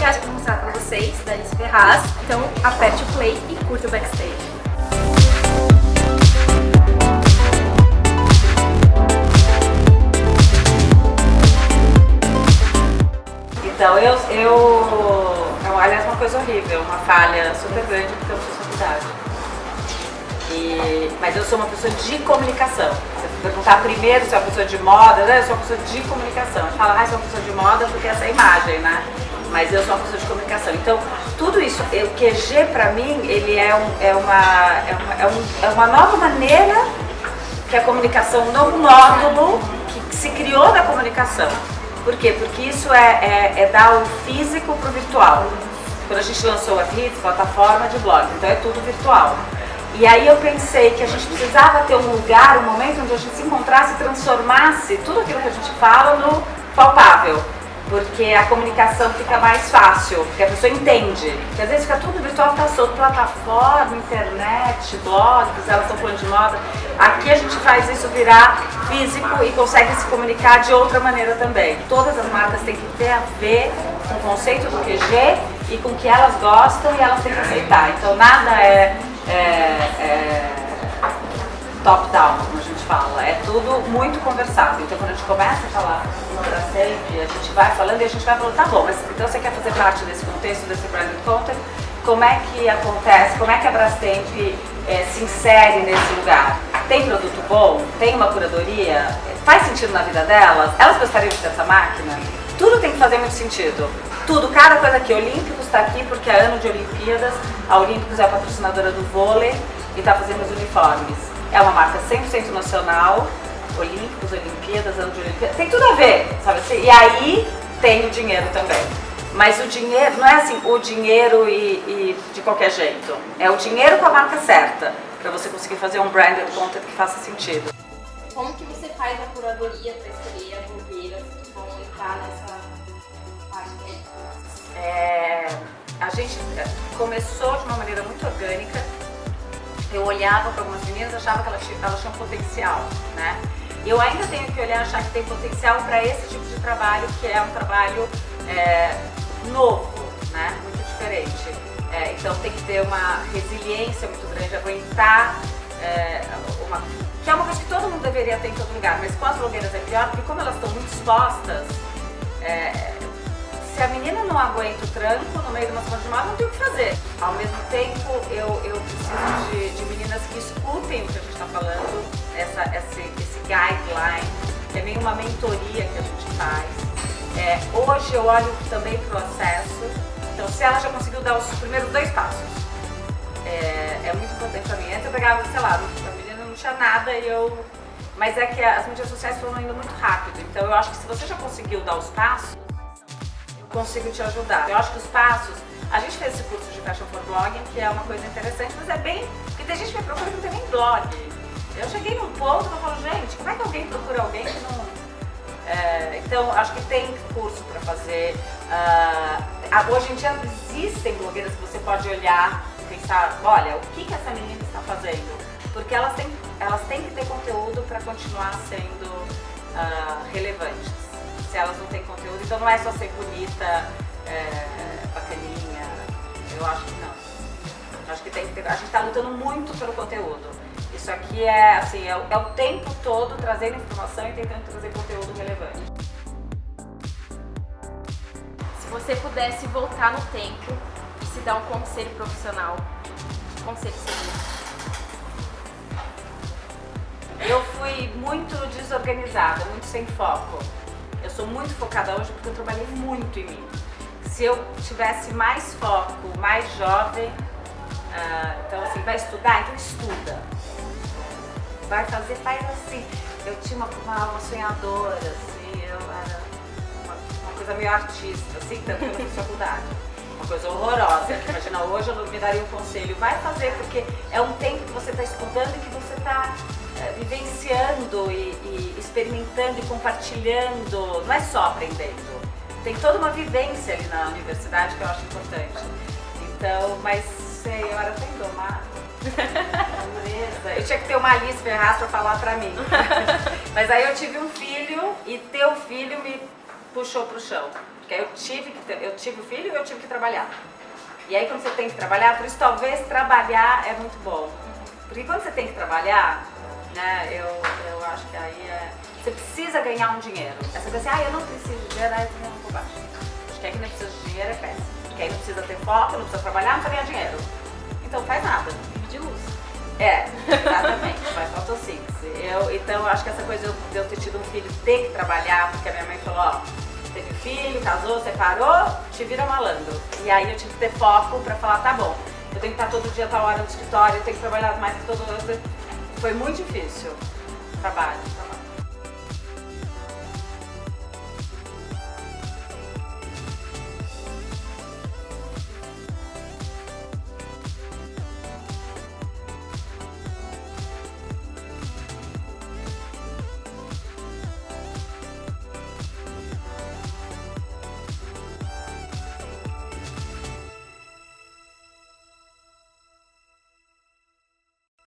legais para mostrar para vocês da Alice Ferraz. Então aperte o play e curta o backstage. Então, aliás, uma coisa horrível, uma falha super grande porque eu não sou faculdade. Mas eu sou uma pessoa de comunicação. Se você perguntar primeiro se é uma pessoa de moda, né? Eu sou uma pessoa de comunicação. A gente fala, sou uma pessoa de moda porque essa é a imagem, né? Mas eu sou uma pessoa de comunicação. Então, tudo isso, o QG pra mim, ele é uma nova maneira que a comunicação, um novo módulo que se criou na comunicação. Por quê? Porque isso é dar o físico pro virtual. Quando a gente lançou a Hits, plataforma de blog, então é tudo virtual. E aí eu pensei que a gente precisava ter um lugar, um momento onde a gente se encontrasse e transformasse tudo aquilo que a gente fala no palpável. Porque a comunicação fica mais fácil, porque a pessoa entende. Porque às vezes fica tudo virtual, tá solto, plataforma, internet, blogs, elas estão falando de moda. Aqui a gente faz isso virar físico e consegue se comunicar de outra maneira também. Todas as marcas têm que ter a ver com o conceito do QG e com o que elas gostam e elas têm que aceitar. Então nada é top-down, como a gente fala, é tudo muito conversado. Então quando a gente começa a falar no Brastemp, a gente vai falando e a gente vai falando, tá bom, mas então você quer fazer parte desse contexto, desse branded content, como é que acontece, como é que a Brastemp se insere nesse lugar? Tem produto bom? Tem uma curadoria? Faz sentido na vida delas? Elas gostariam de ter essa máquina? Tudo tem que fazer muito sentido. Tudo, cada coisa aqui. Olímpicos está aqui porque é ano de Olimpíadas. A Olímpicos é a patrocinadora do vôlei e está fazendo os uniformes. É uma marca 100% nacional. Olímpicos, Olimpíadas, ano de Olimpíadas. Tem tudo a ver, sabe assim? E aí tem o dinheiro também. Mas o dinheiro, não é assim, o dinheiro e de qualquer jeito. É o dinheiro com a marca certa, para você conseguir fazer um branded content que faça sentido. Como que você faz a curadoria para escolher as blogueiras que vão entrar nessa parte? A gente começou de uma maneira muito orgânica. Eu olhava para algumas meninas e achava que elas tinham potencial, né? E eu ainda tenho que olhar e achar que tem potencial para esse tipo de trabalho, que é um trabalho novo, né? Muito diferente. Então tem que ter uma resiliência muito grande, aguentar que é uma coisa que todo mundo deveria ter em todo lugar, mas com as blogueiras é pior, porque como elas estão muito expostas, se a menina não aguenta o tranco no meio de uma semana de moda, não tem o que fazer. Ao mesmo tempo, eu preciso de meninas que escutem o que a gente está falando, esse guideline, que é meio uma mentoria que a gente faz. Hoje eu olho também para o acesso, então se ela já conseguiu dar os primeiros 2 passos, é muito importante para mim. Antes eu pegava, sei lá, a menina não tinha nada mas é que as mídias sociais foram indo muito rápido, então eu acho que se você já conseguiu dar os passos, eu consigo te ajudar. Eu acho que os passos, a gente fez esse curso de Fashion for Blogging, que é uma coisa interessante, mas é bem, porque tem gente que me procura que não tem nem blog. Eu cheguei num ponto que eu falo, gente, como é que alguém procura alguém que não... Então, acho que tem curso para fazer. Hoje em dia existem blogueiras que você pode olhar e pensar, olha, o que essa menina está fazendo? Porque elas têm que ter conteúdo para continuar sendo relevantes. Se elas não têm conteúdo, então não é só ser bonita, bacaninha, eu acho que não. Acho que tem que ter, a gente está lutando muito pelo conteúdo. Isso aqui é o tempo todo trazendo informação e tentando trazer conteúdo relevante. Se você pudesse voltar no tempo e se dar um conselho profissional, que conselho seria? Eu fui muito desorganizada, muito sem foco. Eu sou muito focada hoje porque eu trabalhei muito em mim. Se eu tivesse mais foco, mais jovem, então assim, vai estudar? Então estuda. Vai fazer, faz assim. Eu tinha uma alma sonhadora, assim, eu era uma coisa meio artista, assim, tanto que eu não fiz faculdade. Uma coisa horrorosa. Imagina, hoje eu me daria um conselho, vai fazer, porque é um tempo que você está estudando e que você está vivenciando e experimentando e compartilhando, não é só aprendendo. Tem toda uma vivência ali na universidade que eu acho importante. Então, mas sei, eu era tão domada. Eu tinha que ter uma Alice Ferraz pra falar pra mim. Mas aí eu tive um filho e ter o filho me puxou pro chão. Porque aí eu tive o filho e eu tive que trabalhar. E aí quando você tem que trabalhar, por isso talvez trabalhar é muito bom. Porque quando você tem que trabalhar, né, eu acho que aí você precisa ganhar um dinheiro. Aí você pensa assim, eu não preciso de dinheiro, aí você não é bobagem. Acho que aí que não precisa de dinheiro é péssimo. Porque aí não precisa ter foco, não precisa trabalhar, não precisa ganhar dinheiro. Então faz nada. Vive de luz. Exatamente, faz fotossíntese. Então eu acho que essa coisa de eu ter tido um filho, ter que trabalhar, porque a minha mãe falou, teve filho, casou, separou, te vira malandro. E aí eu tive que ter foco pra falar, tá bom, eu tenho que estar todo dia, tal hora no escritório, eu tenho que trabalhar mais que todo mundo. Foi muito difícil. Trabalho.